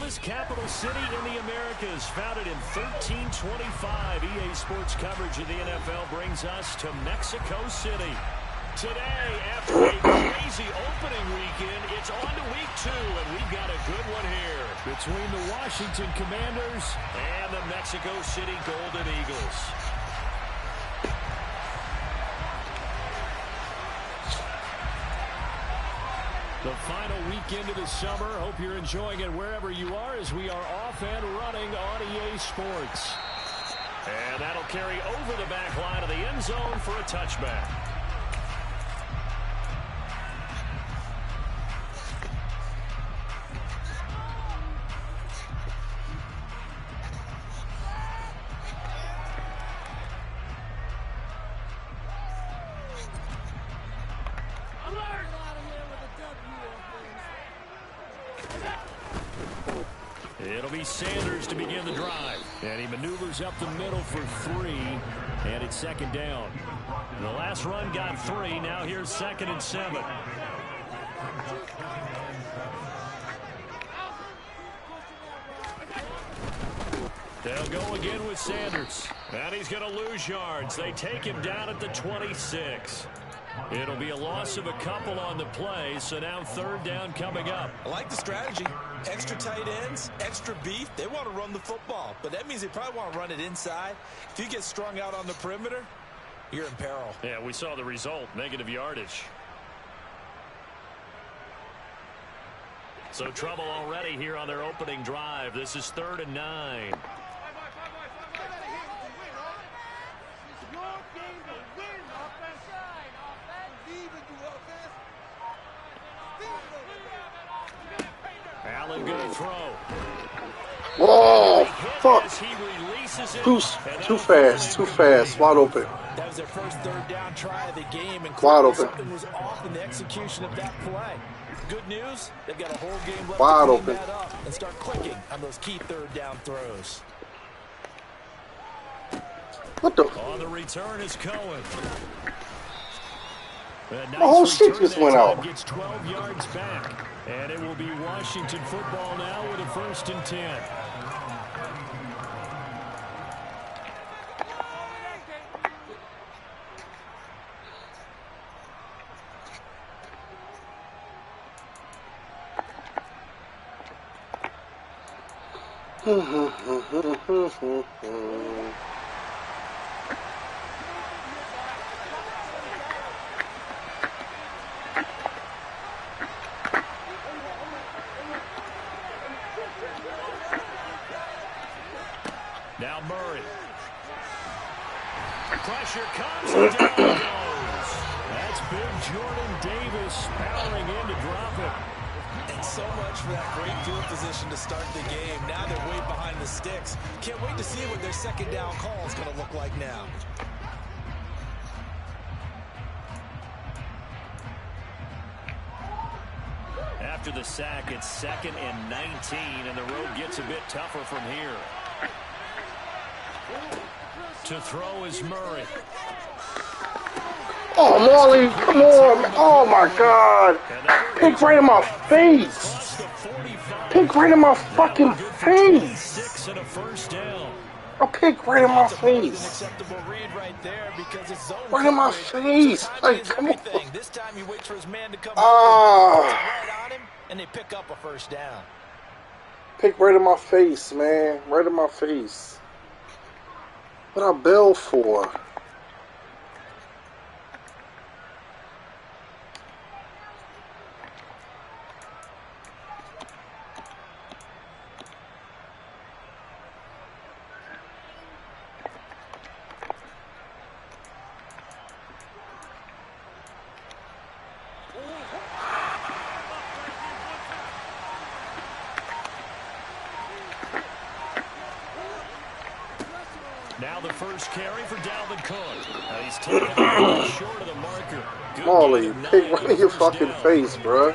this capital city in the Americas, founded in 1325, EA Sports coverage of the NFL brings us to Mexico City. Today, after a crazy opening weekend, it's on to week 2, and we've got a good one here between the Washington Commanders and the Mexico City Golden Eagles. The final weekend of the summer. Hope you're enjoying it wherever you are as we are off and running on EA Sports. And that'll carry over the back line of the end zone for a touchback. It'll be Sanders to begin the drive. And he maneuvers up the middle for 3. And it's second down. The last run got 3. Now here's 2nd and 7. They'll go again with Sanders. And he's going to lose yards. They take him down at the 26. It'll be a loss of a couple on the play, so now 3rd down coming up. I like the strategy. Extra tight ends, extra beef. They want to run the football, but that means they probably want to run it inside. If you get strung out on the perimeter, you're in peril. Yeah, we saw the result, negative yardage. So trouble already here on their opening drive. This is 3rd and 9. Allen going to throw. Whoa, fuck. Too fast, wide open. That was their first 3rd down try of the game, and wide open. Something was off in the execution of that play. Good news, they've got a whole game left wide to open. clean that up and start clicking on those key 3rd down throws. What the? On the return is Cohen. The whole shit just went out. Gets 12 yards back. And it will be Washington football now with a 1st and 10. Now Murray. Pressure comes and down it goes. That's big Jordan Davis powering in to drop it. And so much for that great field position to start the game. Now they're way behind the sticks. Can't wait to see what their 2nd down call is going to look like now. After the sack, it's 2nd and 19, and the road gets a bit tougher from here. To throw is Murray. Oh, Marley, come on. Oh, my God. Pick right in my face. Pick right in my fucking face. A pick right in my face. Right in my face. Like, come on. This time you wait for his man to come right on him, and they pick up a 1st down. Pick right in my face, man. Right in my face. What I bell for? Now the first carry for Dalvin Cook. He's taken short of the marker. Molly, pick right in your fucking face, bro.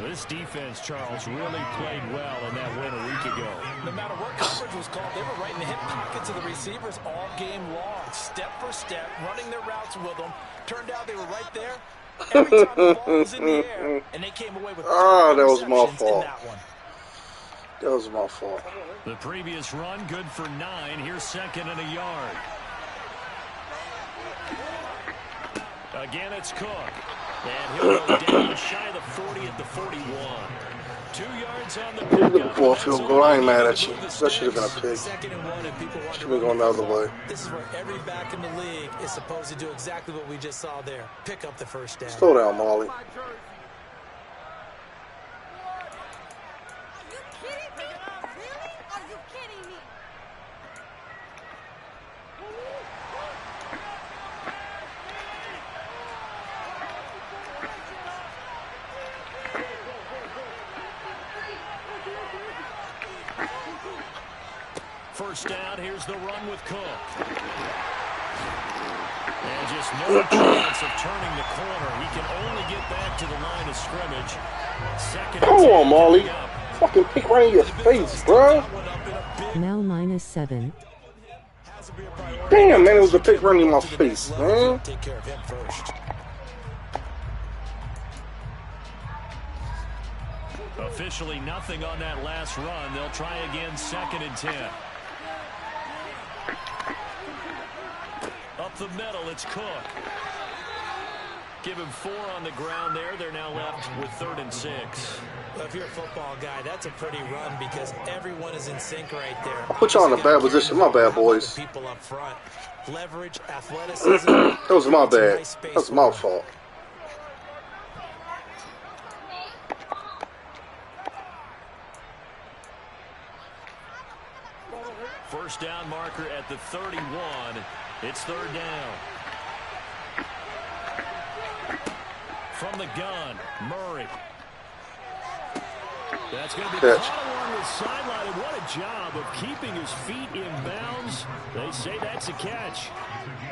This defense, Charles, really played well in that win a week ago. No matter what coverage was called, they were right in the hip pockets of the receivers all game long, step for step, running their routes with them. Turned out they were right there every time the ball was in the air, and they came away with that was my fault. that one. That was my fault. The previous run, good for 9. Here's second and a yard. Again, it's Cook. And he'll go down shy of the 40 at the 41. 2 yards on the pickup. For a field goal, I ain't mad at you. That should have been a pick. Should have been going the other way. This is where every back in the league is supposed to do exactly what we just saw there. Pick up the first down. Slow down, Molly. First down, here's the run with Cook. And just no chance of turning the corner. He can only get back to the line of scrimmage. Come on, Molly. Fucking pick right in your face, bro. Now -7. Damn, man, it was a pick right in my face, man. Take care of him first. Officially nothing on that last run. They'll try again, second and 10. Up the middle, it's Cook. Give him 4 on the ground there. They're now left with 3rd and 6. Well, if you're a football guy, that's a pretty run because everyone is in sync right there. I put y'all in a bad position. My bad, boys. People up front. Leverage, athleticism. That was my bad. That was my fault. First down marker at the 31. It's 3rd down. From the gun, Murray. That's going to be caught along the sideline. And what a job of keeping his feet in bounds. They say that's a catch.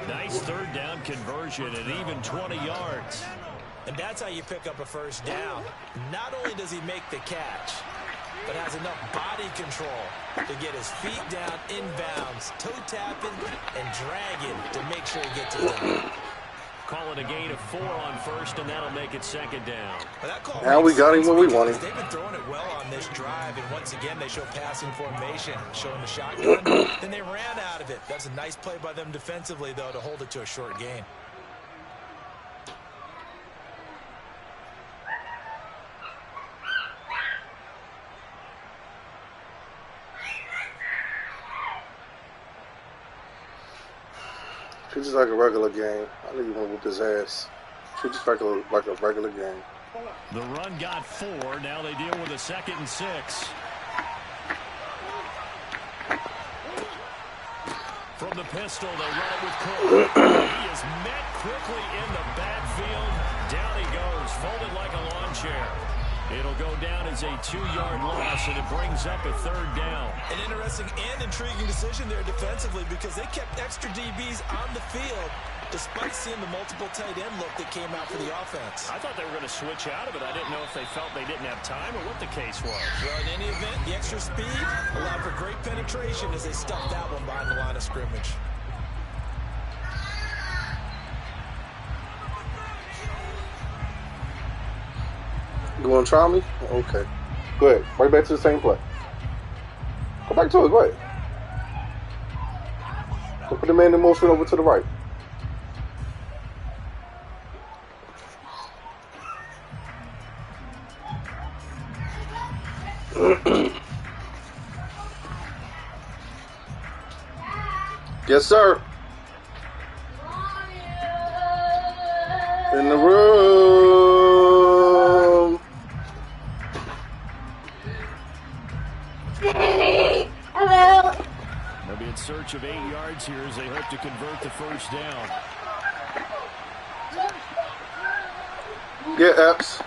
Nice 3rd down conversion at even 20 yards. And that's how you pick up a first down. Not only does he make the catch, but has enough body control to get his feet down inbounds, toe tapping and dragging to make sure he gets it done. Call it a gain of 4 on first, and that'll make it 2nd down. Now we got him when we want him. They've been throwing it well on this drive, and once again they show passing formation, showing the shotgun. Then they ran out of it. That's a nice play by them defensively, though, to hold it to a short gain. It's just like a regular game. I think you want to whoop his ass. It's just like a regular game. The run got 4. Now they deal with a 2nd and 6. From the pistol, they run it with Cole. He is met quickly in the backfield. Down he goes, folded like a lawn chair. It'll go down as a 2-yard loss, and it brings up a 3rd down. An interesting and intriguing decision there defensively because they kept extra DBs on the field despite seeing the multiple tight end look that came out for the offense. I thought they were going to switch out of it. I didn't know if they felt they didn't have time or what the case was. Well, in any event, the extra speed allowed for great penetration as they stuffed that one behind the line of scrimmage. You want to try me? Okay. Go ahead. Right back to the same play. Go back to it. Go ahead. Go put the man in motion over to the right. Yes, sir. In the room. Hello. They'll be in search of 8 yards here as they hope to convert the first down. Yeah, Epps.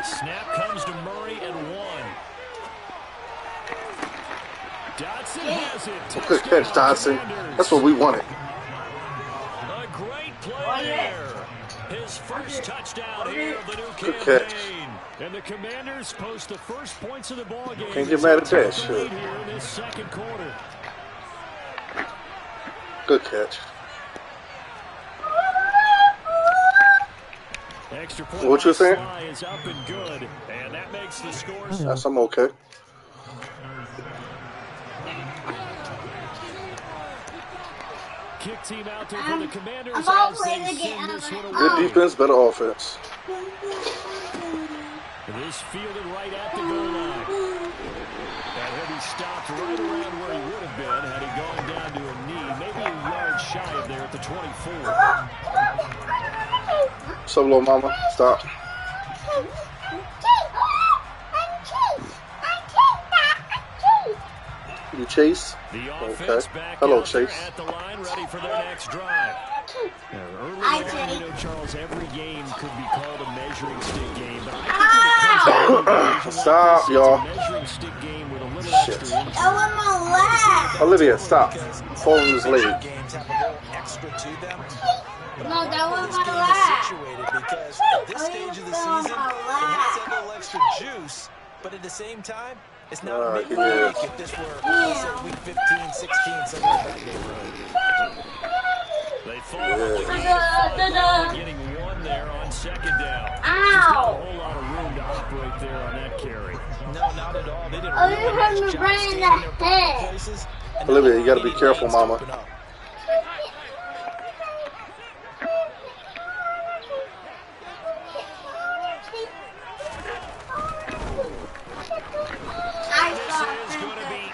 Snap comes to Murray and 1. Dotson has it. Good catch, Dotson. That's what we wanted. A great play there. His first touchdown here of the new Good campaign. And the Commanders post the first points of the ball game. Can't get mad at that shit. Here in this 2nd quarter. Good catch. extra point What you saying? is up and good, and that makes the score. Yes, I'm okay. Kick team out there for the Commanders I'm all as they playing send this one away. Good defense, better offense. This fielded right at the goal line. That heavy stopped right around where he would have been had he gone down to a knee, maybe a yard shy of there at the 24. What's up, little mama? Stop. You Chase? Okay. Hello, Chase. At the line, ready for their next drive. Early on, you know, Charles, every game could be called a measuring stick game, but I think when it comes to Stop, y'all. measuring stick game with a little Shit. extra injury. Olivia, stop. Falling this leg. Games have a little extra to them. No, that was This my game is last. situated because at this stage of the season, it has a little extra juice, but at the same time, it's not a big yeah. week if this were, let's say, week 15, 16, something like that neighborhood. They fall up getting one there on second down. Just not a whole lot of room to operate there on that carry. No, not at all. They did a Oh, you really hurt nice me job right in staying the in their proper head. places. And Olivia, not you gotta be allowing careful, any lanes to mama. open up.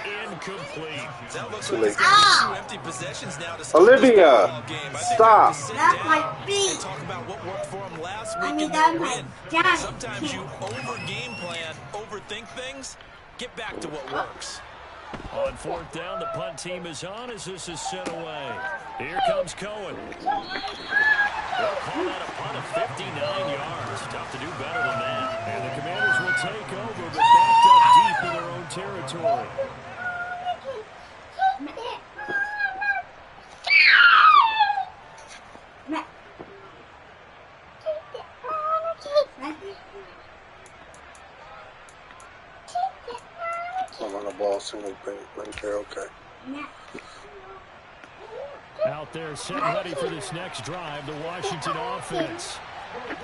Incomplete. That looks Too like late. it's gonna be 2 empty possessions now to start Olivia, this football game. I think stop. they have to sit That's down my feet. and talk about what worked for them last I week mean, in that's their my win. giant Sometimes feet. you over game plan, overthink things. Get back to what works. On fourth down, the punt team is on as this is sent away. Here comes Cohen. They'll call that a punt of 59 yards. Tough to do better than that. And the Commanders will take over, but backed up deep in their own territory. I'm on the ball, single play, okay. Out there, set ready for this next drive, the Washington offense.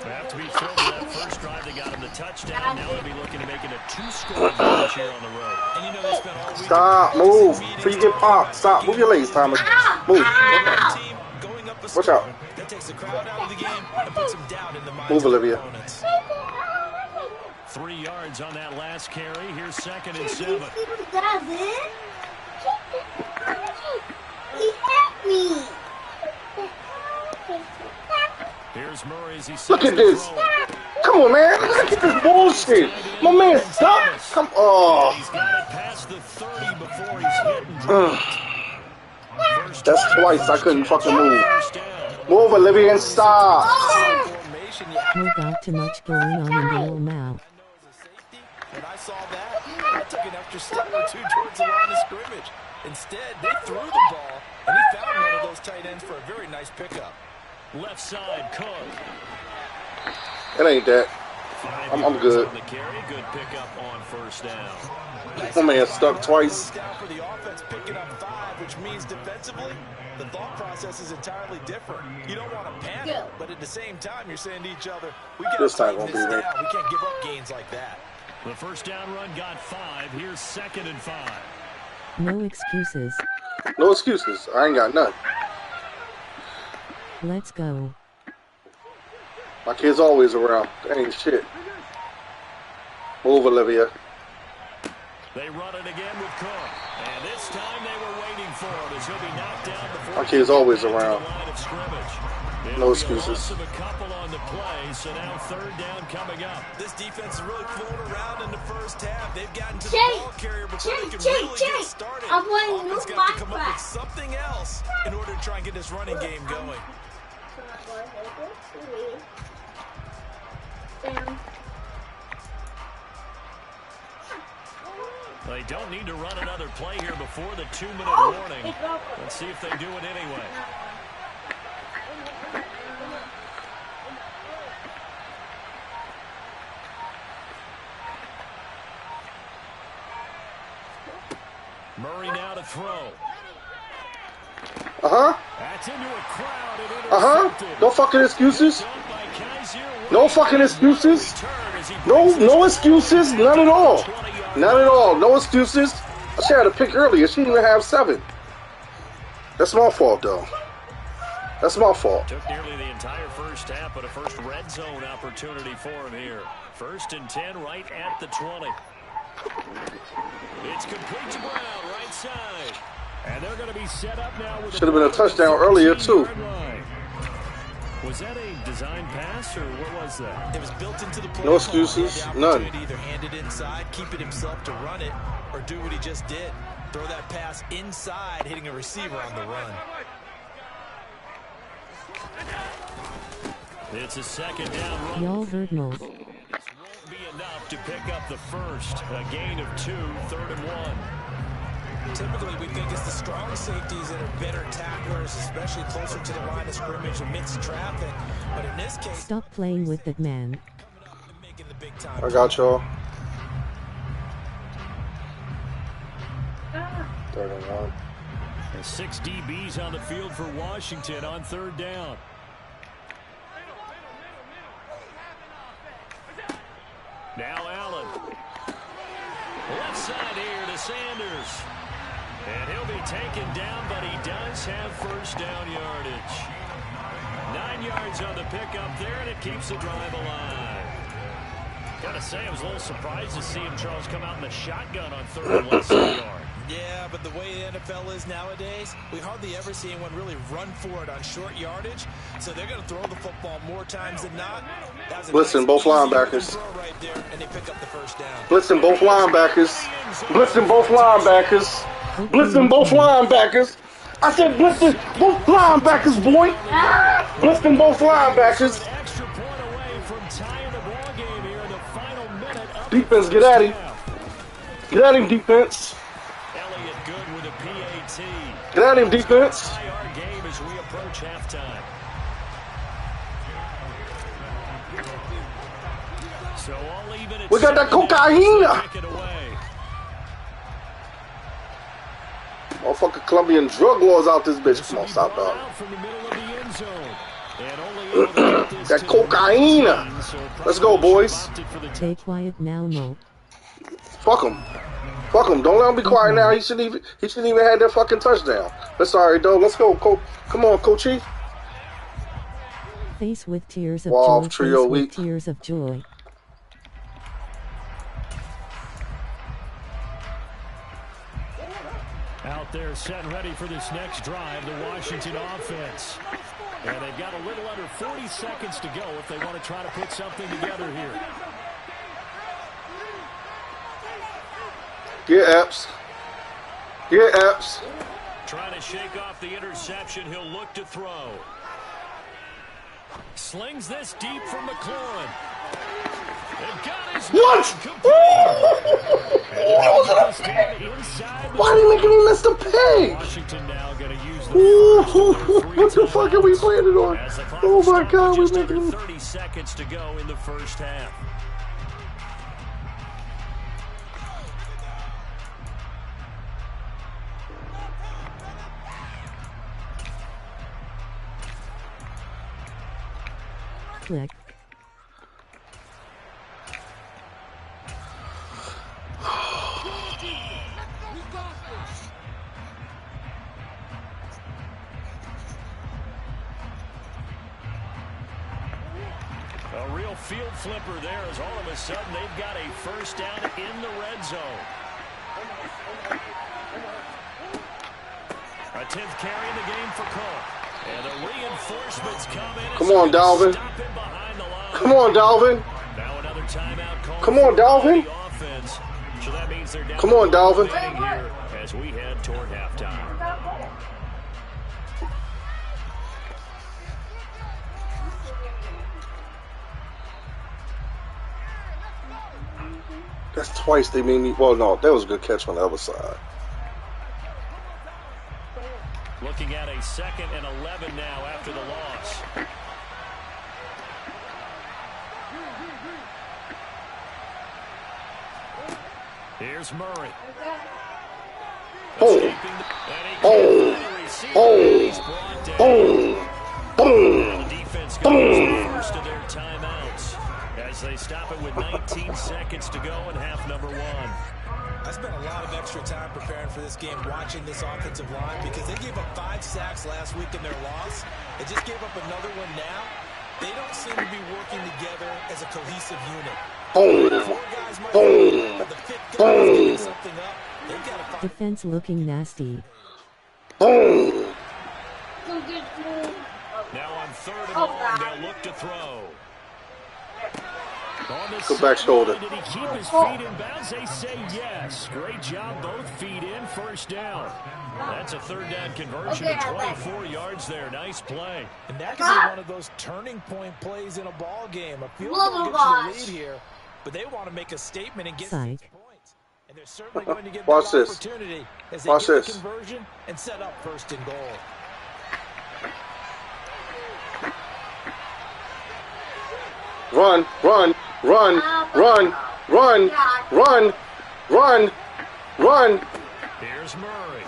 They have to be thrilled with that first drive. They got him the touchdown. Now they'll be looking to make it a 2-score advantage here on the road. And you know they spent all week. Stop, move. Before you get popped. Stop. Move your legs, Thomas. Move. Team going up a Watch score. out. That takes the crowd out of the game and puts them down in the minds Move, of their Olivia. opponents. 3 yards on that last carry. Here's 2nd and 7. He hit me. Here's Murray as he sets Look at the this. throw. Come on, man. Look at this bullshit. My man, stop. Come on. He's got it past the 30 before he's hit and dropped. First That's down, twice I couldn't fucking move. first down. Move, Olivia, and stop. Formation, you have Oh, got too much going on in the middle now. to know as a safety. When I saw that, I took an extra step or two towards the line of scrimmage. Instead, they threw the ball, and he found one of those tight ends for a very nice pickup. Left side, Cook. It ain't that. 5 I'm yards good. on the carry. Good pickup on first down. My man stuck twice. Down for the offense, picking up 5, which means defensively, the thought process is entirely different. You don't want to panic, but at the same time, you're saying to each other, we got to This time tighten won't this be down. We can't give up gains like that. The first down run got 5. Here's 2nd and 5. No excuses. No excuses. I ain't got none. Let's go. My kid's always around. That ain't shit. Move, Olivia. They run it again with Cook. And this time they were waiting for him as he'll be knocked down before My kid's always he gets to the around. line of scrimmage. It'll No be a excuses. loss of a couple on the play, so now 3rd down coming up. This defense is really flown around in the first half. They've gotten to the Chase, ball carrier before they can Chase, really get Chase. started. I'm playing new Offense got to come up with Minecraft. something else in order to try and get this running game going. They don't need to run another play here before the 2-minute warning. Let's see if they do it anyway. Murray now to throw. Uh-huh. That's into a crowd and Uh-huh. intercepted. No fucking excuses. Done by Kaiser No fucking excuses. No excuses. None at all. None at all. No excuses. I should have had a pick earlier. She didn't even have 7. That's my fault, though. That's my fault. Took nearly the entire first half, but a first red zone opportunity for him here. 1st and 10 right at the 20. It's complete to Brown, right side. And they're going to be set up now with should have been a touchdown earlier, too. Was that a design pass, or what was that? It was built into the play. No excuses, none. Either hand it inside, keep it himself to run it, or do what he just did. Throw that pass inside, hitting a receiver on the run. It's a 2nd down run. Y'all heard no. This won't be enough to pick up the first. A gain of 2, 3rd and 1. Typically, we think it's the strong safeties that are better tacklers, especially closer to the line of scrimmage amidst traffic. But in this case, Stop playing with that man. I got y'all. 3rd and 1. And 6 DBs on the field for Washington on 3rd down. Now Allen. Left side here to Sanders. And he'll be taken down, but he does have 1st down yardage. 9 yards on the pickup there, and it keeps the drive alive. Gotta say, I was a little surprised to see him, Charles, come out in the shotgun on 3rd and 1 yard. Yeah, but the way the NFL is nowadays, we hardly ever see anyone really run for it on short yardage. So they're going to throw the football more times than not. Blitzing both linebackers. Right there, and they pick up the 1st down. Blitzing both linebackers. Blitzing both linebackers. Blitzing both linebackers. I said blitzing both linebackers, boy. Blitzing both linebackers. Extra point away from tying the ball game here in the final minute. Defense, get at him. Get at him, defense. Elliott good with a PAT. Get at him, defense. Tie our game as we approach halftime. So all even at We got that 7, cocaine. pick it away. Motherfucking Colombian drug laws out this bitch. Come on, stop, dog. From the middle of the end zone. And only able to get this That to cocaine. the 15, so Let's go, boys. opted for the Stay quiet now, Mo. Fuck him. Fuck him. Don't let him be quiet now. He shouldn't even have that fucking touchdown. That's all right, dog. Let's go, come on, Coachy. Face with tears of Wow, joy. trio Face week. with tears of joy. Out there set and ready for this next drive, the Washington offense. And they've got a little under 40 seconds to go if they want to try to put something together here. Get Epps. Get Epps. Trying to shake off the interception. He'll look to throw. Slings this deep from McLaurin. And got his What? Why did he make him miss the pig? Washington now going to use the What the fuck are we planning on? Oh my God, we're just under making 30 seconds to go in the first half. Click. A real field flipper there as all of a sudden they've got a 1st down in the red zone. A 10th carry in the game for Cole. And the reinforcements come in. Come on, Dalvin. Come on, Dalvin. Now another timeout call. Come on, Dalvin. So that means they're down. Come on, Dalvin. Here as we head toward halftime. That's twice they made me. Well, no, that was a good catch on the other side. Looking at a 2nd and 11 now after the loss. Here's Murray. Boom. Boom. Boom. Boom. Boom. The defense goes first of their timeouts. As they stop it with 19 seconds to go in half number one. I spent a lot of extra time preparing for this game, watching this offensive line, because they gave up 5 sacks last week in their loss. They just gave up another one now. They don't seem to be working together as a cohesive unit. Boom. Boom. Boom. Defense looking nasty. Boom. Now on 3rd and long, they'll look to throw. Go back shoulder. Did he keep his feet in bounds? They say yes. Great job, both feet in, first down. That's a 3rd down conversion to 24 yards there. Nice play. And that could be one of those turning point plays in a ball game. A field goal gets you the lead here, but they want to make a statement and get 6 points. And they're certainly going to get that opportunity as they get the conversion and set up 1st and goal. Run, run, run, run, run, run, run, run. Here's Murray.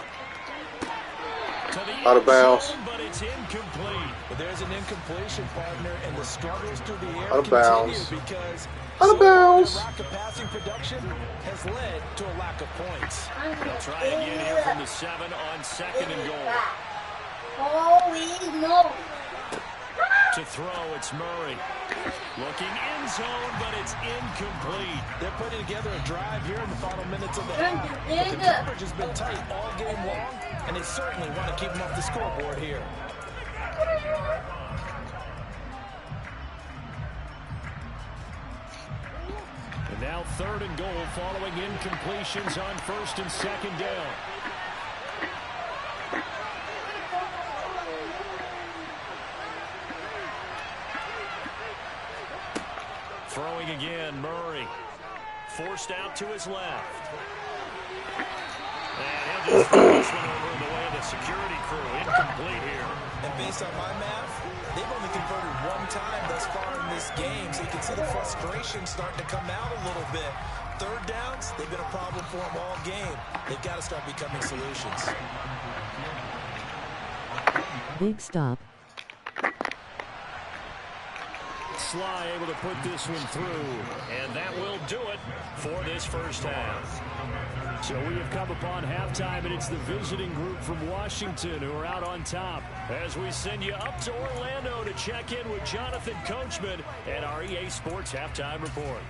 Out of bounds. But it's incomplete. But there's an incompletion, partner, and the struggles through the air out of bounds. Because out of bounds. The lack of passing production has led to a lack of points. They'll try again here from the 7 on 2nd and goal. Holy moly. To throw, it's Murray. Looking end zone, but it's incomplete. They're putting together a drive here in the final minutes of the half. But the coverage has been tight all game long, and they certainly want to keep them off the scoreboard here. And now 3rd and goal following incompletions on 1st and 2nd down. Throwing again, Murray. Forced out to his left. And he'll just throw this one over in the way of the security crew. Incomplete here. And based on my math, they've only converted 1 time thus far in this game, so you can see the frustration starting to come out a little bit. 3rd downs, they've been a problem for them all game. They've got to start becoming solutions. Big stop. Sly able to put this one through, and that will do it for this first half. So we have come upon halftime, and it's the visiting group from Washington who are out on top as we send you up to Orlando to check in with Jonathan Coachman and our EA Sports Halftime Report.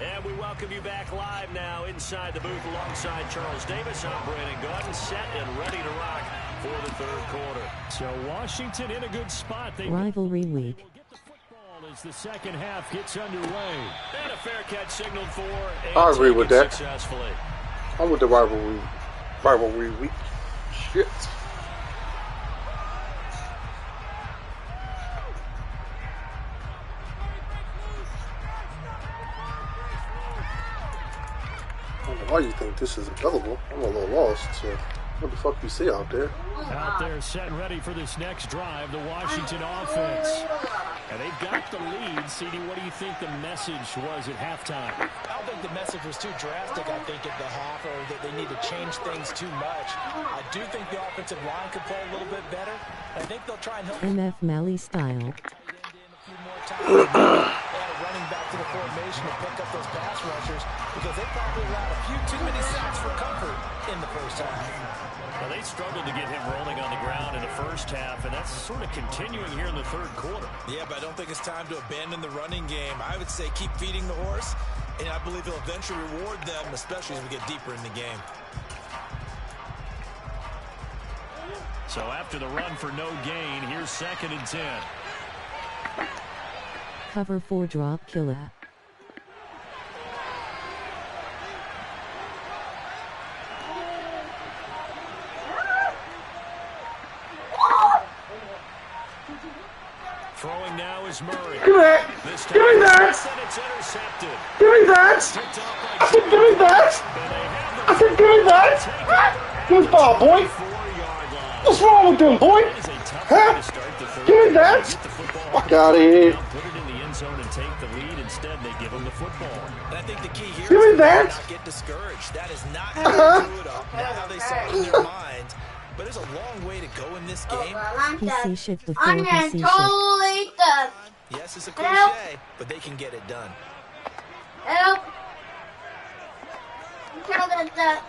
And we welcome you back live now inside the booth alongside Charles Davis. I'm Brandon Gordon, set and ready to rock for the 3rd quarter. So Washington in a good spot. They Rivalry week. will get the football as the 2nd half gets underway. And a fair catch signaled for. I agree with that. Successfully. I'm with the rivalry week. Shit. I don't know why you think this is available. I'm a little lost. So what the fuck you see out there? Out there set and ready for this next drive, the Washington offense. And they've got the lead. CD, what do you think the message was at halftime? I don't think the message was too drastic, I think, at the half, or that they need to change things too much. I do think the offensive line could play a little bit better. I think they'll try and help. MF Malley style. Running back to the formation to pick up those pass rushers because they probably allowed a few too many sacks for comfort in the first half. Well, they struggled to get him rolling on the ground in the first half, and that's sort of continuing here in the 3rd quarter. Yeah, but I don't think it's time to abandon the running game. I would say keep feeding the horse, and I believe he'll eventually reward them, especially as we get deeper in the game. So after the run for no gain, here's 2nd and 10. Cover 4 drop killer. Throwing now is Murray. Give me that! This time, Give me that! it's intercepted. Give me that! Picked off by I said give me that! and they have I said give me that! Give me the ball, boy! 4-yard line. What's wrong with them, boy? That is a tough Huh? way to start the 3rd. Give me that! Get the football. Fuck out of here! Put it in the end zone and take the lead. Instead, they give them the football. And I think the key here Give me is to that! not get discouraged. That is not how they do it up, not how they saw it in their mind. but there's a long way to go in this game. PC shift before I'm PC shift. totally done. Yes, it's a cliche, but they can get it done. Help. Tell that.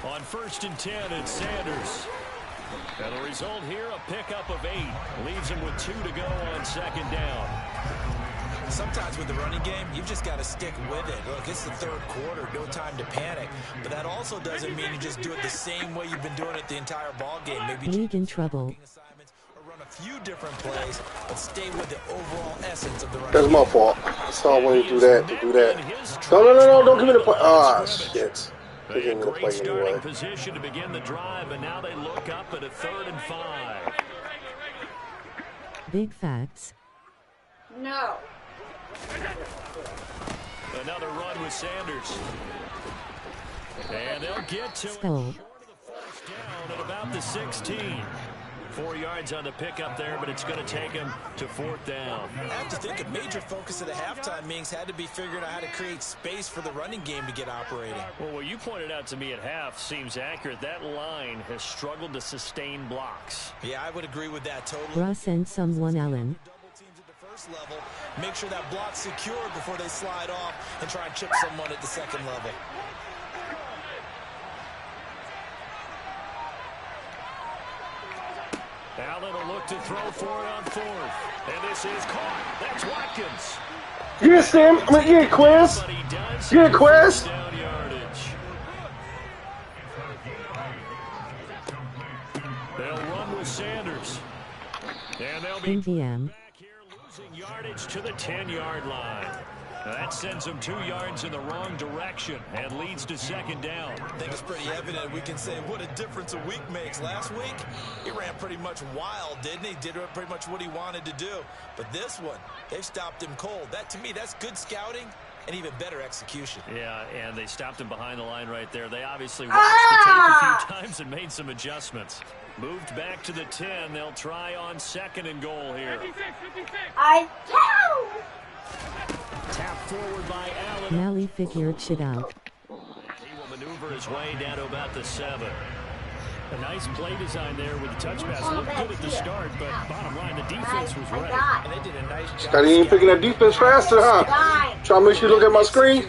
On 1st and 10, it's Sanders. And the result here, a pickup of 8. Leaves him with 2 to go on 2nd down. Sometimes with the running game, you've just got to stick with it. Look, it's the 3rd quarter, no time to panic. But that also doesn't mean you just do it the same way you've been doing it the entire ball game. Maybe League in trouble. Or run a few different plays, but stay with the overall essence of the running That's game. my fault. I saw when you do that. No, don't give me the play. Ah, shit. They A gave me the great play starting anyway. position to begin the drive, and now they look up at a 3rd and 5. Big facts. No. Another run with Sanders. And they'll get to it. Skull. First down at about the 16. 4 yards on the pickup there, but it's going to take him to 4th down. I have to think a major focus of the halftime meetings had to be figuring out how to create space for the running game to get operating. Well, what you pointed out to me at half seems accurate. That line has struggled to sustain blocks. Yeah, I would agree with that totally. Bruh, send someone Allen. Double teams at the first level. Make sure that block's secured before they slide off and try and chip someone at the 2nd level. Allen will look to throw for it on 4th. And this is caught. That's Watkins. Yeah, Sam. I mean, yeah, Quiz. But he does Yeah, Quiz. down yardage. They'll run with Sanders. And they'll be NVM. back here losing yardage to the 10-yard line. Now that sends them 2 yards in the wrong direction and leads to 2nd down. I think it's pretty evident we can say what a difference a week makes. Last week, he ran pretty much wild, didn't he? Did pretty much what he wanted to do. But this one, they've stopped him cold. That, to me, that's good scouting and even better execution. Yeah, and they stopped him behind the line right there. They obviously watched the tape a few times and made some adjustments. Moved back to the 10. They'll try on 2nd and goal here. I tell. Tap forward by Allen. Mally figured shit out. He will maneuver his way down to about the 7. A nice play design there with the touch pass. Looked good at the start, but bottom line, the defense was ready. And they did a nice job. Scotty ain't picking that defense faster, huh? Trying to make you look at my screen?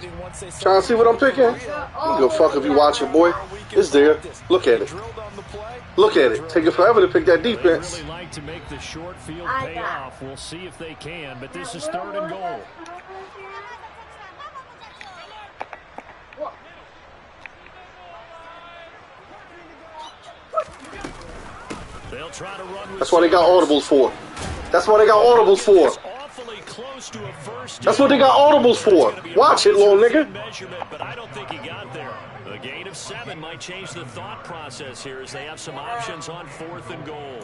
Trying to see what I'm picking? You go fuck if you watch it, boy. It's there. Look at it. Look at it. Take it forever to pick that They defense. really like to make the short field pay off. We'll see if they can, but this is 3rd and goal. They'll try to run with That's what they got audibles for. That's what they got audibles for. awfully close to a first That's what they got audibles for. Watch it, little nigga. Measurement, but I don't think he got there. A gain of 7 might change the thought process here as they have some options on 4th and goal.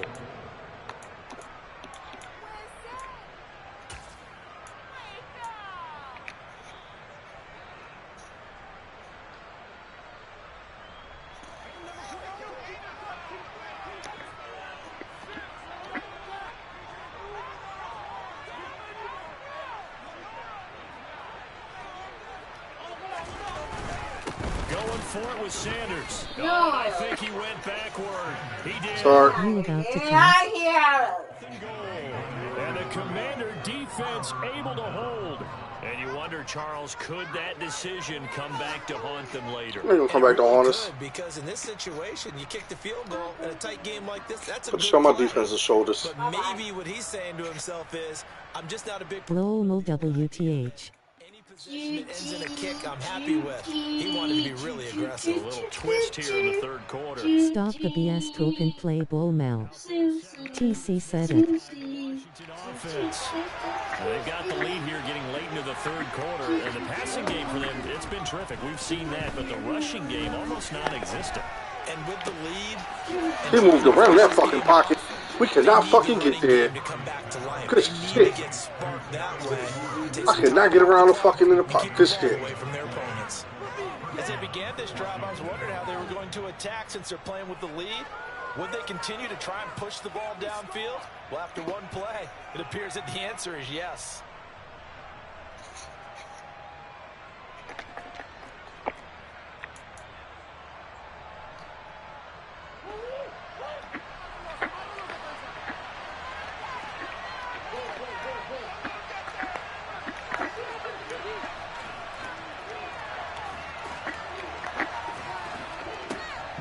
For it was Sanders. No. Oh, I think he went backward. He did. Sorry. You about to Yeah, pass? Goal. And the Commander defense able to hold. And you wonder, Charles, could that decision come back to haunt them later? They're gonna come back to haunt us. Because in this situation, you kick the field goal in a tight game like this. That's a But good show my play. defense's shoulders. But maybe what he's saying to himself is, I'm just not a big Blow mo WTH. any position that ends in a kick I'm happy with. He wanted to be really aggressive. A little twist here in the 3rd quarter. Stop the BS talk and play ball, Mel. TC said it. Washington offense. They've got the lead here getting late into the 3rd quarter. And the passing game for them, it's been terrific. We've seen that, but the rushing game almost non-existent. And with the lead, He moved around that fucking pocket. We cannot fucking get there. Good shit. I cannot get around the fucking in the pocket. Good shit. Away from their opponents. As they began this drive, I was wondering how they were going to attack since they're playing with the lead. Would they continue to try and push the ball downfield? Well, after one play, it appears that the answer is yes.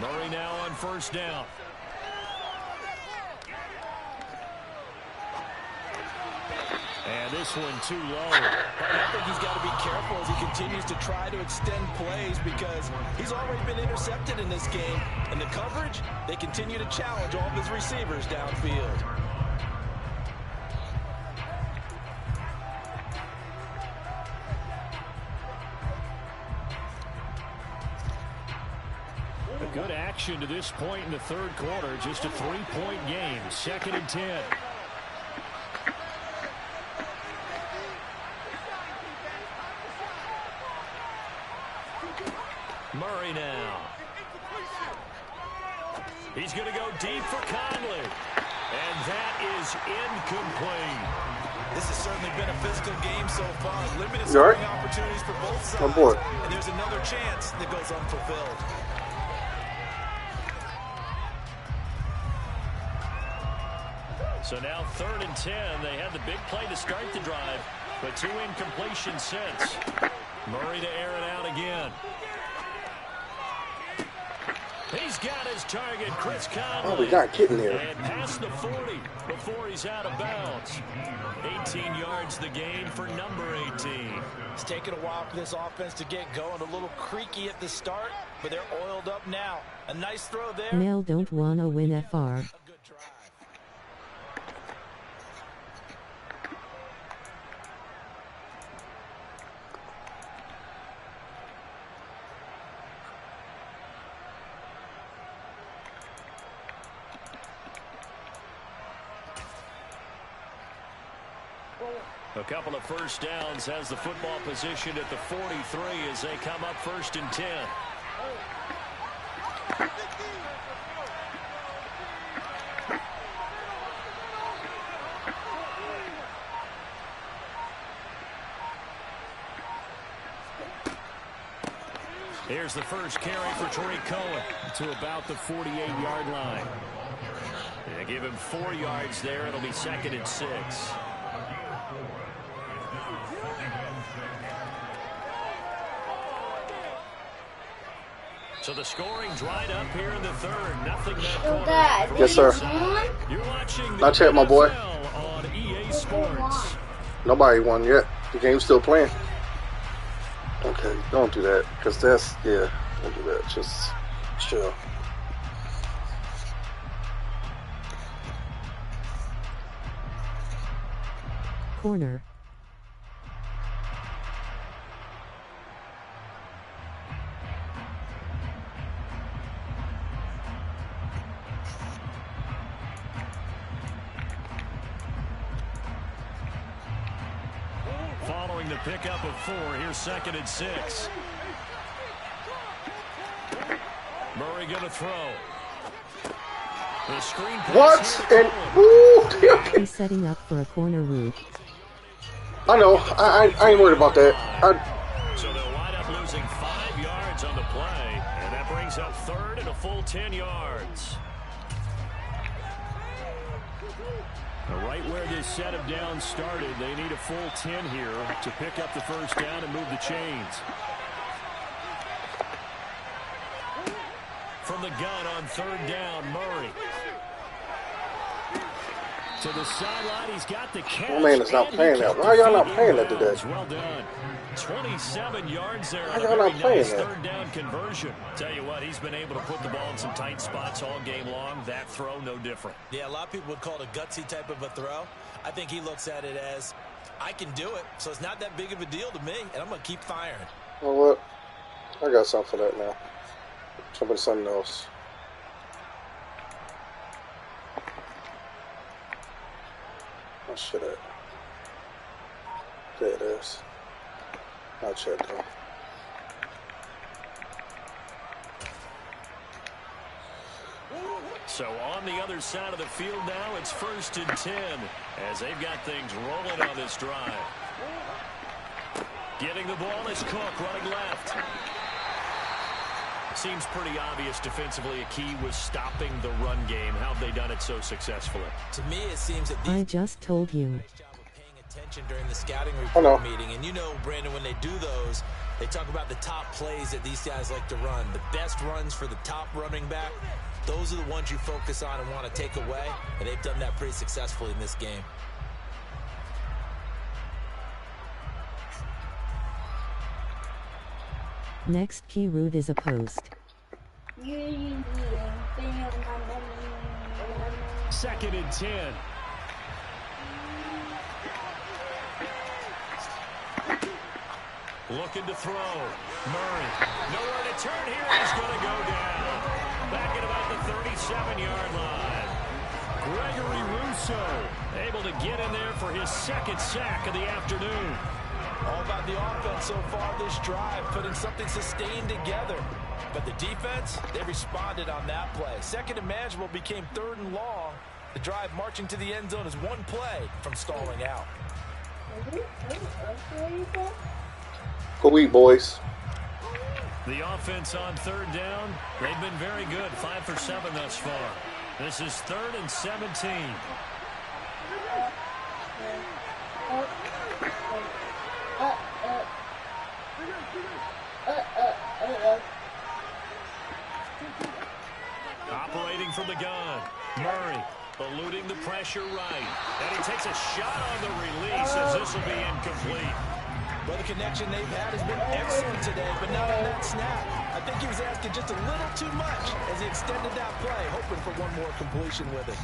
Murray now on first down. And this one too low. I think he's got to be careful as he continues to try to extend plays because he's already been intercepted in this game. And the coverage, they continue to challenge all of his receivers downfield. A good action to this point in the third quarter. Just a 3-point game. 2nd and 10. Murray now. He's going to go deep for Conley. And that is incomplete. This has certainly been a physical game so far. Limited scoring opportunities for both sides. Oh boy. And there's another chance that goes unfulfilled. So now 3rd and 10. They had the big play to start the drive, but 2 incompletions since. Murray to air it out again. He's got his target, Chris Conley. Oh, we got getting there. And past the 40 before he's out of bounds. 18 yards the gain for number 18. It's taken a while for this offense to get going. A little creaky at the start, but they're oiled up now. A nice throw there. Mel don't wanna win FR. A good drive. A couple of first downs has the football position at the 43 as they come up 1st and 10. Here's the first carry for Tariq Cohen to about the 48-yard line. They give him 4 yards there. It'll be 2nd and 6. So the scoring dried up here in the 3rd. Nothing that quarter. Yes, sir. You're watching Not yet, my boy. on EA Sports. Nobody won yet. The game's still playing. Okay, don't do that. Because that's, yeah, don't do that. Just chill. Corner. Following the pickup of 4, here's 2nd and 6. Murray going to throw. The screen What? And ooh, He's setting up for a corner route. I know. I ain't worried about that. So they'll wind up losing 5 yards on the play, and that brings up 3rd and a full 10 yards. Now, right where this set of downs started, they need a full 10 here to pick up the first down and move the chains. From the gun on 3rd down, Murray. To the sideline, he's got the catch. My man is not playing that. Why y'all not playing that today? Well done. 27 yards there. Why y'all not playing that? 3rd down conversion. Tell you what, he's been able to put the ball in some tight spots all game long. That throw, no different. Yeah, a lot of people would call it a gutsy type of a throw. I think he looks at it as, I can do it, so it's not that big of a deal to me, and I'm going to keep firing. You know what? I got something for that now. Something else. Oh, shit. There it is. I'll check though. So on the other side of the field now, it's 1st and 10 as they've got things rolling on this drive. Getting the ball is Cook running left. Seems pretty obvious defensively a key was stopping the run game. How have they done it so successfully? To me, it seems that I just told you. attention during the scouting report meeting. And you know, Brandon, when they do those, They talk about the top plays that these guys like to run. The best runs for the top running back, those are the ones you focus on and want to take away, and they've done that pretty successfully in this game. Next key route is a post. 2nd and 10. Looking to throw. Murray. Nowhere to turn here. He's going to go down. Back at about the 37-yard line. Gregory Rousseau able to get in there for his 2nd sack of the afternoon. All about the offense so far this drive, putting something sustained together. But the defense, they responded on that play. 2nd and manageable became 3rd and long. The drive marching to the end zone is 1 play from stalling out. Go eat, boys. The offense on 3rd down, they've been very good. 5 for 7 thus far. This is 3rd and 17. Operating from the gun. Murray eluding the pressure right. And he takes a shot on the release as this will be incomplete. Well, the connection they've had has been excellent today, but not on that snap. I think he was asking just a little too much as he extended that play, hoping for one more completion with it.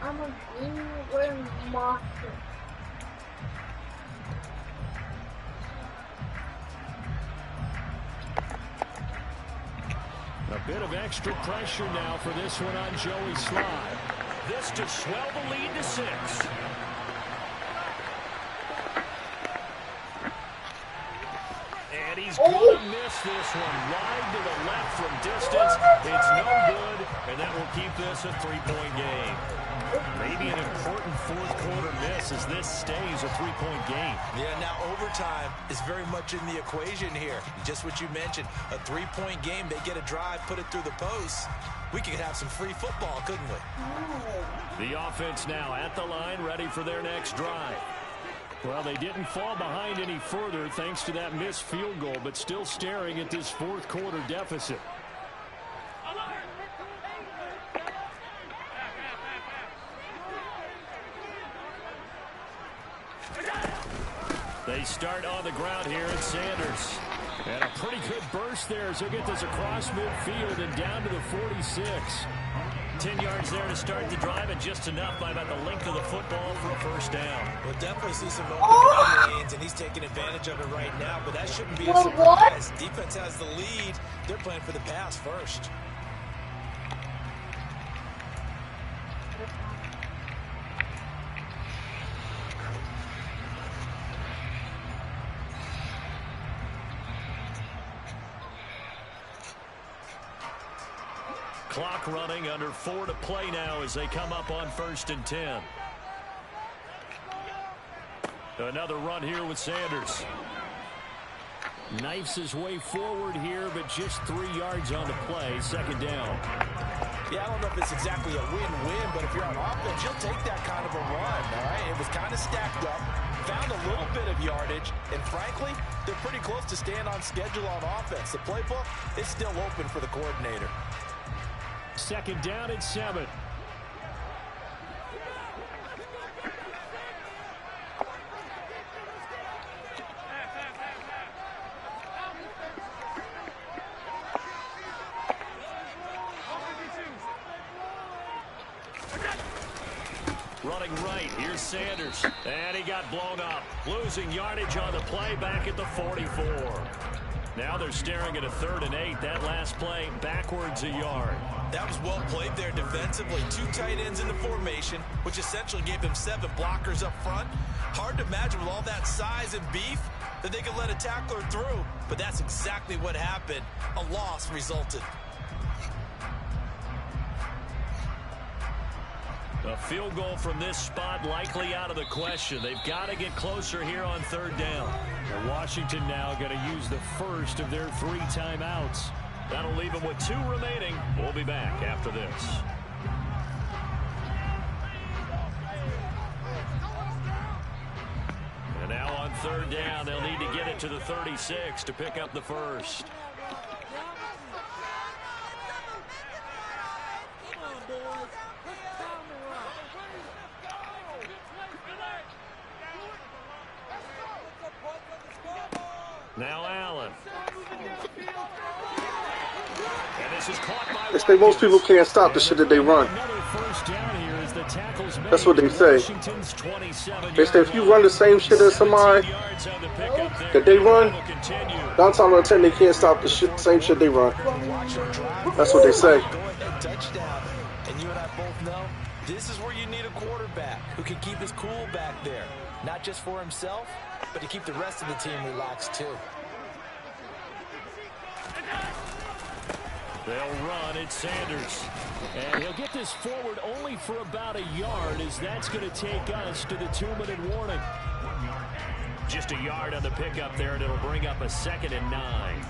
I'm a green monster. A bit of extra pressure now for this one on Joey Sly. This to swell the lead to 6. And he's going to miss this one. Wide to the left from distance. It's no good, and that will keep this a 3-point game. Maybe an important 4th quarter miss as this stays a 3-point game. Yeah, now overtime is very much in the equation here. Just what you mentioned, a 3-point game. They get a drive, put it through the posts. We could have some free football, couldn't we? The offense now at the line, ready for their next drive. Well, they didn't fall behind any further thanks to that missed field goal, but still staring at this 4th quarter deficit. They start on the ground here at Sanders. And a pretty good burst there as he'll get this across midfield and down to the 46. 10 yards there to start the drive, and just enough by about the length of the football for a 1st down. We'll definitely see some open lanes, and he's taking advantage of it right now, but that shouldn't be a surprise. Defense has the lead. They're playing for the pass first. Clock running, under 4 to play now as they come up on 1st and 10. Another run here with Sanders. Knifes his way forward here, but just 3 yards on the play. 2nd down. Yeah, I don't know if it's exactly a win-win, but if you're on offense, you'll take that kind of a run, all right? It was kind of stacked up, found a little bit of yardage, and frankly, they're pretty close to staying on schedule on offense. The playbook is still open for the coordinator. 2nd down and 7. Running right, here's Sanders. And he got blown up. Losing yardage on the play back at the 44. Now they're staring at a 3rd and 8. That last play backwards a yard. That was well played there defensively. 2 tight ends in the formation, which essentially gave them 7 blockers up front. Hard to imagine with all that size and beef that they could let a tackler through. But that's exactly what happened. A loss resulted. A field goal from this spot likely out of the question. They've got to get closer here on 3rd down. And Washington now going to use the first of their 3 timeouts. That'll leave him with 2 remaining. We'll be back after this. And now on 3rd down, they'll need to get it to the 36 to pick up the first. Now Allen. And this is caught by They say most people can't stop the shit that they run. That's what they say. They say if you run the same shit as somebody that they run, 9 times out of 10 they can't stop the same shit they run. That's what they say. Touchdown. And you and I both know this is where you need a quarterback who can keep his cool back there. Not just for himself, but to keep the rest of the team relaxed too. They'll run at Sanders. And he'll get this forward only for about a yard, as that's going to take us to the 2-minute warning. Just a yard on the pickup there, and it'll bring up a 2nd and 9.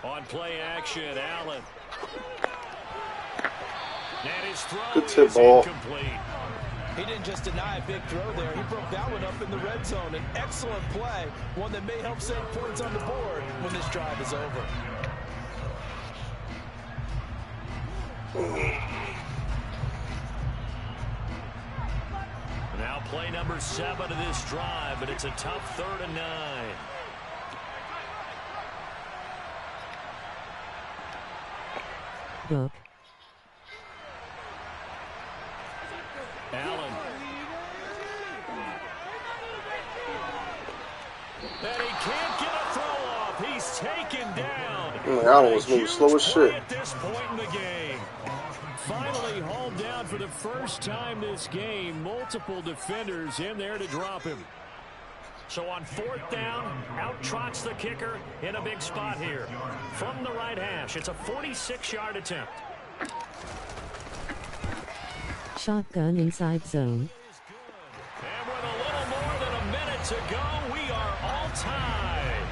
On play action, Allen. And his throw Good tip is ball. incomplete. He didn't just deny a big throw there. He broke that one up in the red zone. An excellent play, one that may help save points on the board when this drive is over. Now play number 7 of this drive, but it's a tough 3rd and 9. Book. Allen. And he can't get a throw off. He's taken down. Allen was moving slow as shit. At this point in the game. Finally hauled down for the first time this game. Multiple defenders in there to drop him. So on 4th down, out trots the kicker in a big spot here. From the right hash, it's a 46-yard attempt. Shotgun inside zone. And with a little more than a minute to go, we are all tied.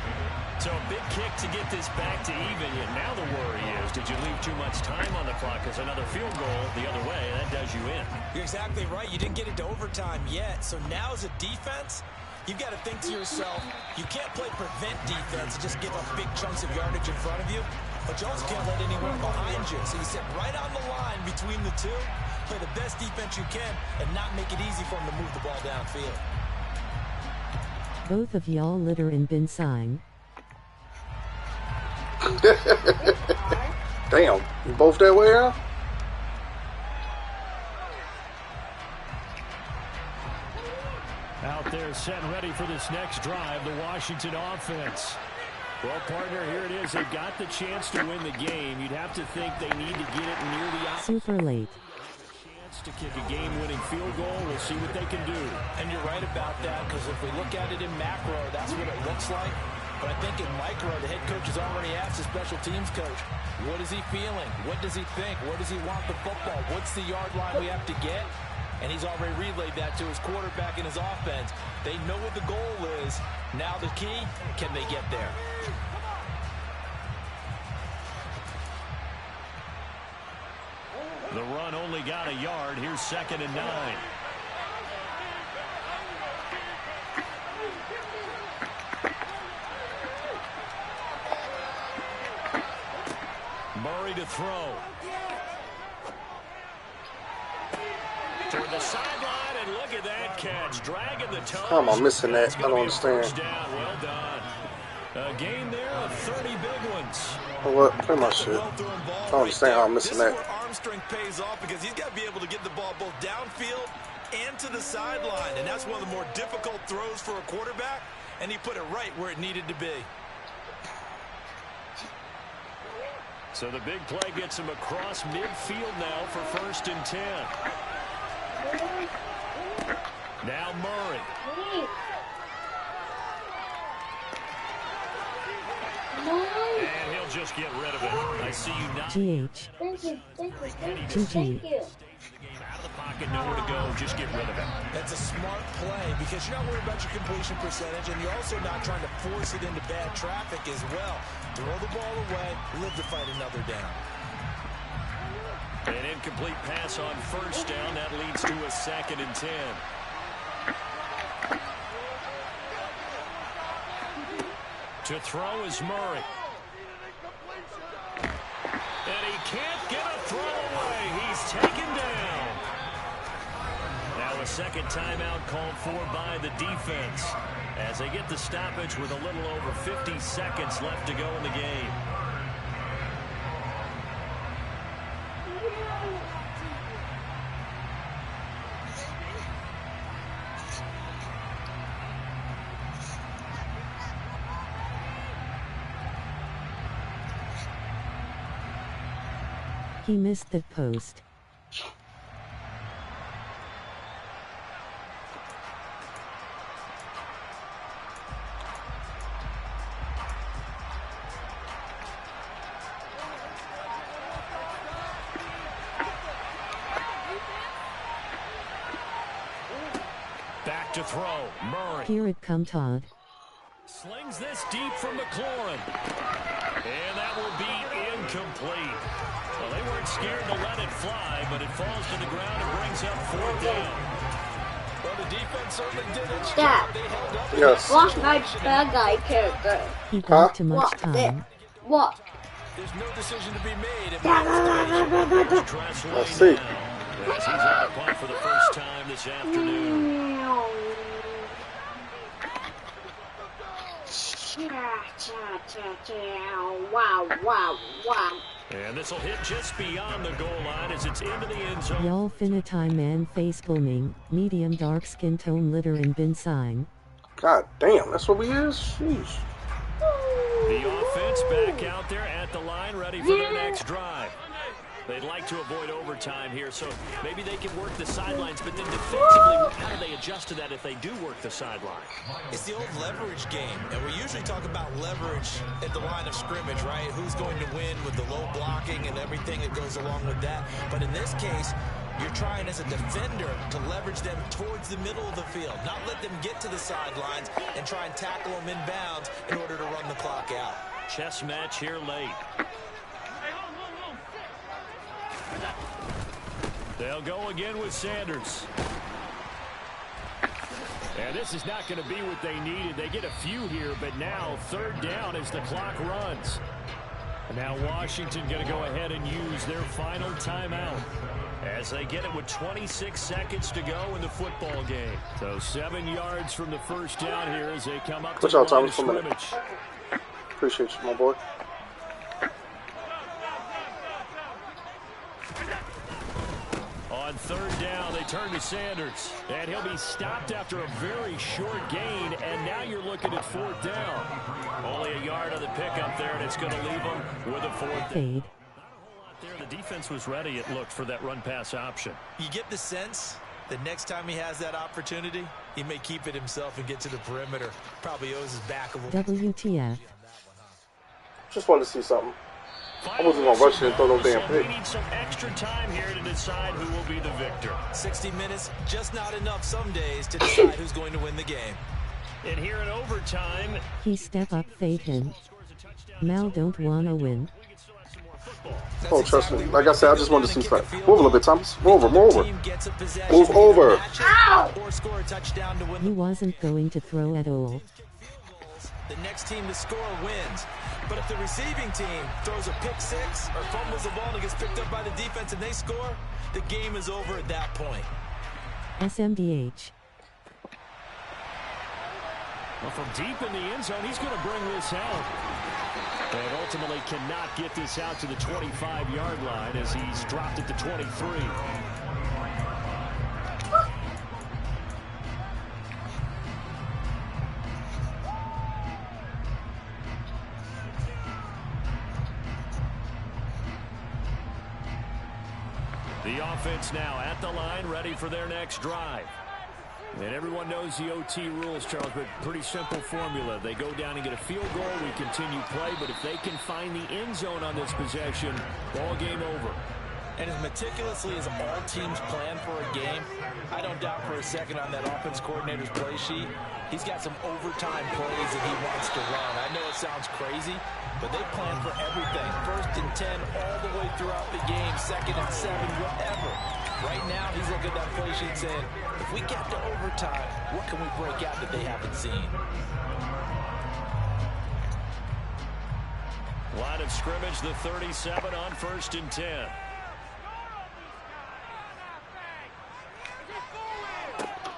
So a big kick to get this back to even. And now the worry is, did you leave too much time on the clock? Because another field goal the other way, that does you in. You're exactly right. You didn't get into overtime yet. So now as a defense, you've got to think to yourself, you can't play prevent defense and just give up big chunks of yardage in front of you, but you also can't let anyone behind you. So you sit right on the line between the two, play the best defense you can, and not make it easy for them to move the ball downfield. Both of y'all litter in bin sign. Damn, you both that way, huh? Out there set and ready for this next drive, the Washington offense. Well, partner, here it is. They've got the chance to win the game. You'd have to think they need to get it near the Super late. chance to kick a game-winning field goal. We'll see what they can do. And you're right about that, because if we look at it in macro, that's what it looks like. But I think in micro, the head coach has already asked the special teams coach, what is he feeling? What does he think? Where does he want the football? What's the yard line we have to get? And he's already relayed that to his quarterback and his offense. They know what the goal is. Now the key, can they get there? The run only got a yard. Here's 2nd and 9. Murray to throw. Toward the sideline, and look at that catch. Dragging the toes. How am I missing that? I don't understand. Well done. A game there of 30 big ones. What? Play my shit. I don't understand how I'm missing that. arm strength pays off because he's got to be able to get the ball both downfield and to the sideline. And that's one of the more difficult throws for a quarterback. And he put it right where it needed to be. So the big play gets him across midfield now for 1st and 10. Now Murray. And he'll just get rid of it. I see you now. GH. Thank you. GG. Out of the pocket, nowhere to go. Just get rid of it. That's a smart play because you're not worried about your completion percentage, and you're also not trying to force it into bad traffic as well. Throw the ball away, live to fight another down. An incomplete pass on 1st down. That leads to a 2nd and 10. To throw is Murray. And he can't get a throw away. He's taken down. Now a 2nd timeout called for by the defense as they get the stoppage with a little over 50 seconds left to go in the game. He missed that post. Back to throw, Murray. Here it come Todd. Slings this deep from McLaurin. And that will be incomplete. Well, they weren't scared to let it fly, but it falls to the ground and brings up 4th down. Well, the defense certainly did its Dad, job. They held up. Yes. watch my bad guy character. He got too much What? time. What? There's no decision to be made. Let's see. As he's on the punt for the first time this afternoon. Wow. And this will hit just beyond the goal line as it's into the end zone. Y'all finna time man face booming, medium dark skin tone litter and bin sign. God damn, that's what we is? Sheesh. The offense back out there at the line, ready for their next drive. They'd like to avoid overtime here, so maybe they can work the sidelines, but then defensively, how do they adjust to that if they do work the sideline? It's the old leverage game, and we usually talk about leverage at the line of scrimmage, right? Who's going to win with the low blocking and everything that goes along with that. But in this case, you're trying as a defender to leverage them towards the middle of the field, not let them get to the sidelines and try and tackle them inbounds in order to run the clock out. Chess match here late. They'll go again with Sanders. And this is not going to be what they needed. They get a few here, but now 3rd down as the clock runs. And now Washington going to go ahead and use their final timeout as they get it with 26 seconds to go in the football game. So 7 yards from the first down here as they come up to the line of scrimmage. Appreciate you, my boy. On 3rd down, they turn to Sanders. And he'll be stopped after a very short gain. And now you're looking at 4th down. Only a yard on the pickup there, and it's going to leave them with a 4th Fade. there. The defense was ready, it looked, for that run-pass option. You get the sense that next time he has that opportunity, he may keep it himself and get to the perimeter. Probably owes his back a little. WTF. Just wanted to see something. I wasn't going to rush it and throw no damn pick. We need some extra time here to decide who will be the victor. 60 minutes, just not enough some days to decide who's going to win the game. And here in overtime, He step up fade him. Mal don't wanna win. Oh, trust me. Like I said, I just wanted to see something. Move a little bit, Thomas. Move over, move over. Move over. He wasn't going to throw at all. The next team to score wins. But if the receiving team throws a pick six or fumbles the ball and gets picked up by the defense and they score, the game is over at that point. SMDH. Well, from deep in the end zone, he's going to bring this out. And ultimately cannot get this out to the 25-yard line as he's dropped at the 23. The offense now at the line, ready for their next drive. And everyone knows the OT rules, Charles, but pretty simple formula. They go down and get a field goal, we continue play, but if they can find the end zone on this possession, ball game over. And as meticulously as all teams plan for a game, I don't doubt for a second on that offense coordinator's play sheet, he's got some overtime plays that he wants to run. I know it sounds crazy, but they plan for everything. 1st and 10 all the way throughout the game, 2nd and 7, whatever. Right now, he's looking at that play sheet saying, if we get to overtime, what can we break out that they haven't seen? Line of scrimmage, the 37 on 1st and 10.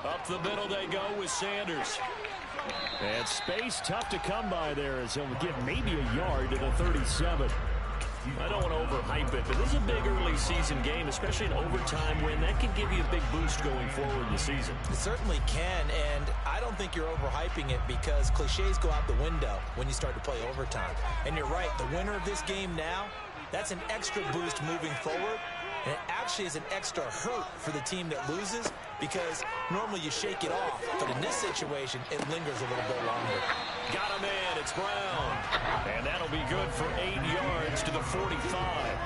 Up the middle they go with Sanders. And space tough to come by there as he'll get maybe a yard to the 37. I don't want to overhype it, but this is a big early season game, especially an overtime win. That can give you a big boost going forward in the season. It certainly can, and I don't think you're overhyping it because cliches go out the window when you start to play overtime. And you're right, the winner of this game now, that's an extra boost moving forward. And it actually is an extra hurt for the team that loses because normally you shake it off. But in this situation, it lingers a little bit longer. Got him in. It's Brown. And that'll be good for 8 yards to the 45.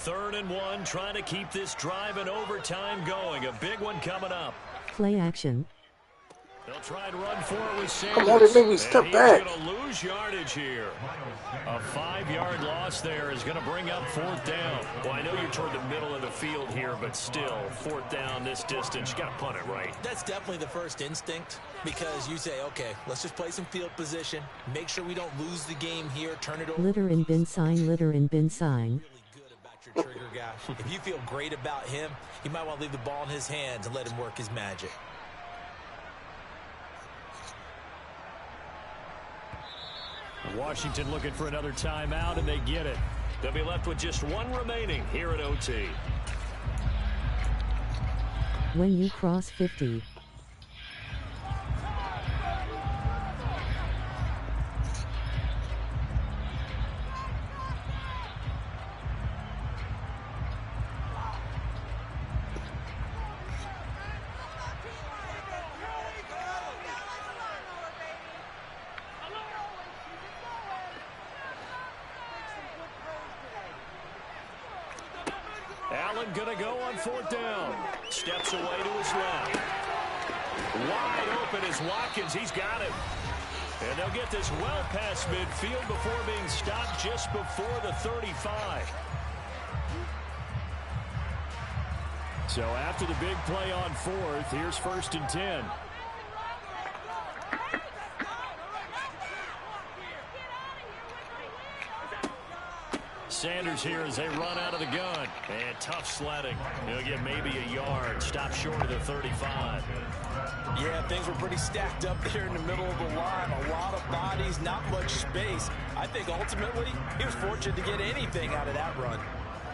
Third and 1, trying to keep this drive in overtime going. A big one coming up. Play action. They'll try and run for it with Sanders. Come on, they made me step back. He's going to lose yardage here. A 5-yard loss there is going to bring up 4th down. Well, I know you're toward the middle of the field here, but still, 4th down this distance. You got to punt it right. That's definitely the first instinct because you say, okay, let's just play some field position. Make sure we don't lose the game here. Turn it over. Litter in bin sign, litter in bin sign. Your trigger guy. If you feel great about him, you might want to leave the ball in his hands and let him work his magic. Washington looking for another timeout, and they get it. They'll be left with just one remaining here at OT. When you cross 50. Allen gonna go on 4th down. Steps away to his left. Wide open is Watkins. He's got it. And they'll get this well past midfield before being stopped just before the 35. So after the big play on 4th, here's 1st and 10. Sanders here as they run out of the gun. And tough sledding. He'll get maybe a yard. Stop short of the 35. Yeah, things were pretty stacked up there in the middle of the line. A lot of bodies, not much space. I think ultimately he was fortunate to get anything out of that run.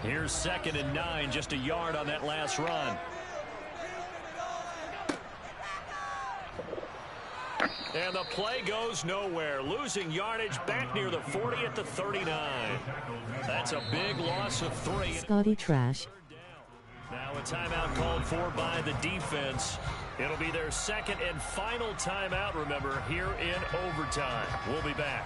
Here's 2nd and 9, just a yard on that last run. And the play goes nowhere. Losing yardage back near the 40 at the 39. That's a big loss of 3. Scotty Trash. Now a timeout called for by the defense. It'll be their 2nd and final timeout, remember, here in overtime. We'll be back.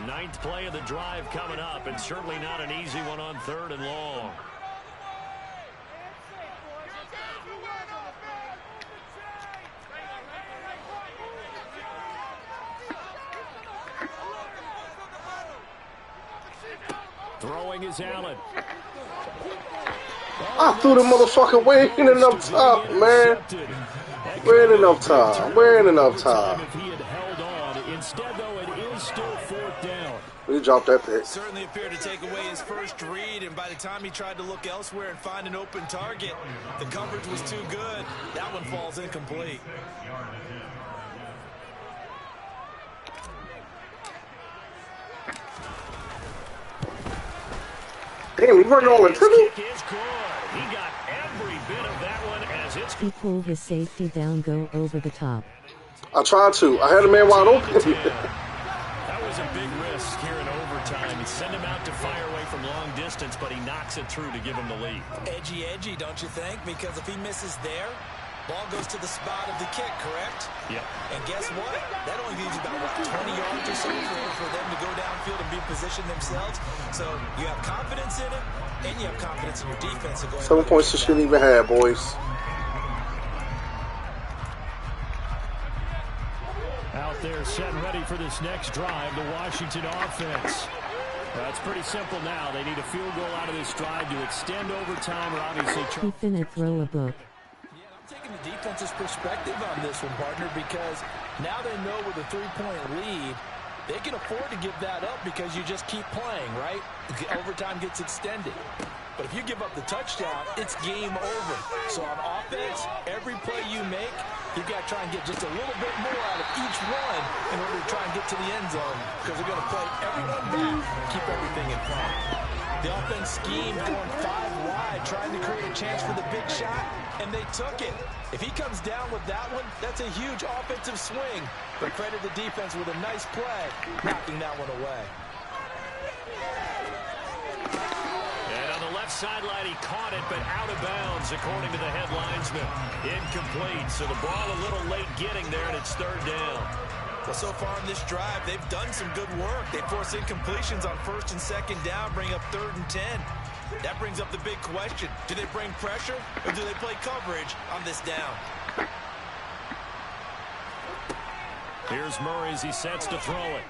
Ninth play of the drive coming up, and certainly not an easy one on 3rd and long. Throwing throwing is Allen. I threw the motherfucker way in enough time, man. We're in enough time. We're in enough time. If he had held on. Instead, though, it is still 4th down. We dropped that pick. Certainly appeared to take away his first read, and by the time he tried to look elsewhere and find an open target, the coverage was too good. That one falls incomplete. Damn, he running all into me? He got every bit of that one as it's... He pulled his safety down, go over the top. I tried to. I had a man wide open. That was a big risk here in overtime. He sent him out to fire away from long distance, but he knocks it through to give him the lead. Edgy, don't you think? Because if he misses there, ball goes to the spot of the kick, correct? Yep. And guess what? That only leaves about, 20 yards or so for them to go downfield and be positioned themselves. So you have confidence in it, and you have confidence in your defense. To go 7 points you shouldn't even have, boys. Out there, set and ready for this next drive, the Washington offense. It's pretty simple now. They need a field goal out of this drive to extend overtime or obviously... He finna throw a book. Taking the defense's perspective on this one, partner, because now they know with a 3-point lead, they can afford to give that up because you just keep playing, right? Overtime gets extended. But if you give up the touchdown, it's game over. So on offense, every play you make, you've got to try and get just a little bit more out of each one in order to try and get to the end zone because they're going to play everyone back, keep everything in front. The offense schemed going 5 wide, trying to create a chance for the big shot, and they took it. If he comes down with that one, that's a huge offensive swing. But credit the defense with a nice play, knocking that one away. And on the left sideline, he caught it, but out of bounds, according to the head linesman. Incomplete, so the ball a little late getting there, and it's 3rd down. Well, so far in this drive, they've done some good work. They force incompletions on 1st and 2nd down, bring up 3rd and 10. That brings up the big question. Do they bring pressure, or do they play coverage on this down? Here's Murray as he sets to throw it.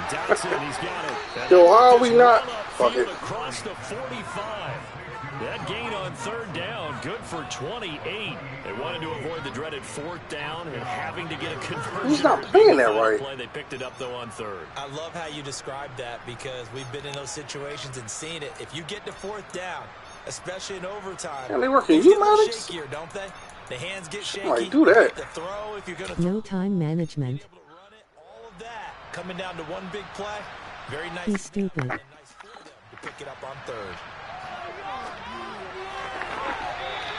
Dotson, he's got it. Yo, how are we not? Fuck it. Across the 45. That gain on 3rd down, good for 28. They wanted to avoid the dreaded 4th down and having to get a conversion. He's not playing that right. Play. They picked it up, though, on 3rd. I love how you described that because we've been in those situations and seen it. If you get to 4th down, especially in overtime, yeah, they working. You You Maddox? shakier, don't they? The hands get shaky. Somebody do that. The throw, if you're going to No time management. all of that coming down to one big play. Very nice. He's stupid. Nice for them to pick it up on 3rd.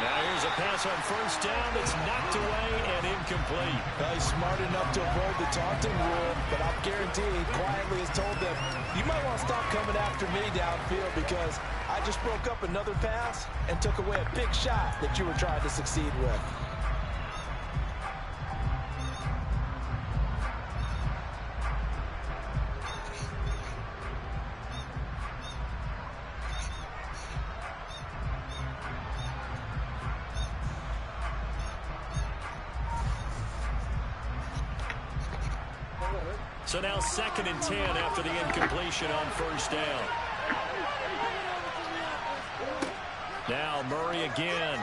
Now here's a pass on 1st down that's knocked away and incomplete. He's smart enough to avoid the taunting rule, but I'm guaranteed quietly has told them, you might want to stop coming after me downfield because I just broke up another pass and took away a big shot that you were trying to succeed with. So now 2nd and 10 after the incompletion on 1st down. Now Murray again.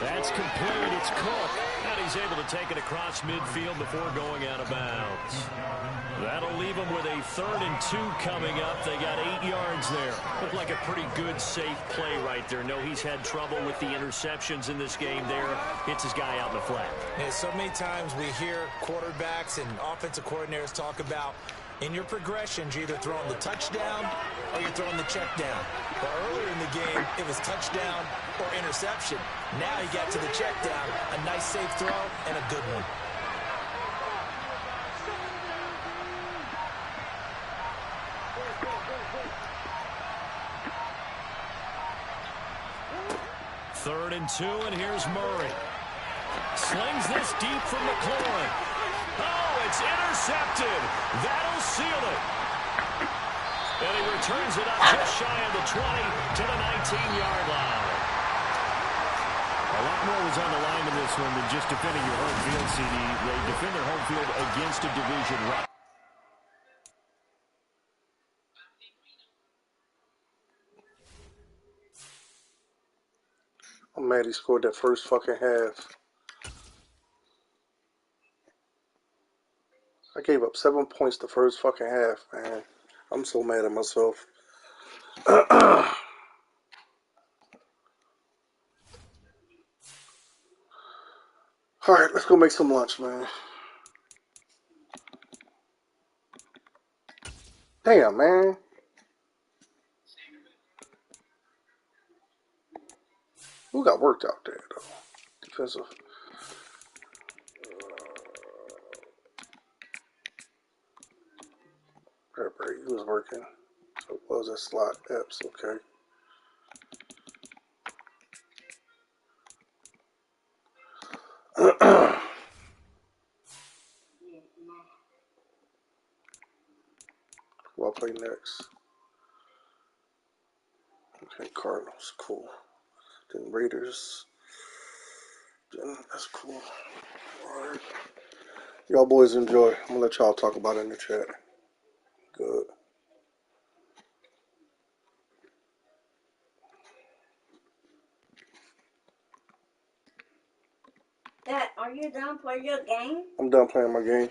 That's complete. It's Cook. And he's able to take it across midfield before going out of bounds. That'll leave them with a 3rd and 2 coming up. They got 8 yards there. Looked like a pretty good, safe play right there. No, he's had trouble with the interceptions in this game there. Hits his guy out in the flat. Yeah, so many times we hear quarterbacks and offensive coordinators talk about in your progressions, you're either throwing the touchdown or you're throwing the check down. But earlier in the game, it was touchdown or interception. Now you got to the check down, a nice safe throw, and a good one. Third and 2, and here's Murray. Slings this deep from McLaurin. Oh, it's intercepted. That'll seal it. And he returns it up just shy of the 20 to the 19-yard line. A lot more was on the line in this one than just defending your home field, CD. They defend their home field against a division rival. I'm mad he scored that first fucking half. I gave up 7 points the first fucking half, man. I'm so mad at myself. Alright, let's go make some lunch, man. Damn, man. Who got worked out there, though? Defensive. He was working. So what was that slot? Epps, okay. Who I'll play next? Okay, Cardinals, cool. Then Raiders. Then that's cool. Alright. Y'all boys enjoy. I'm gonna let y'all talk about it in the chat. Good. Dad, are you done playing your game? I'm done playing my game.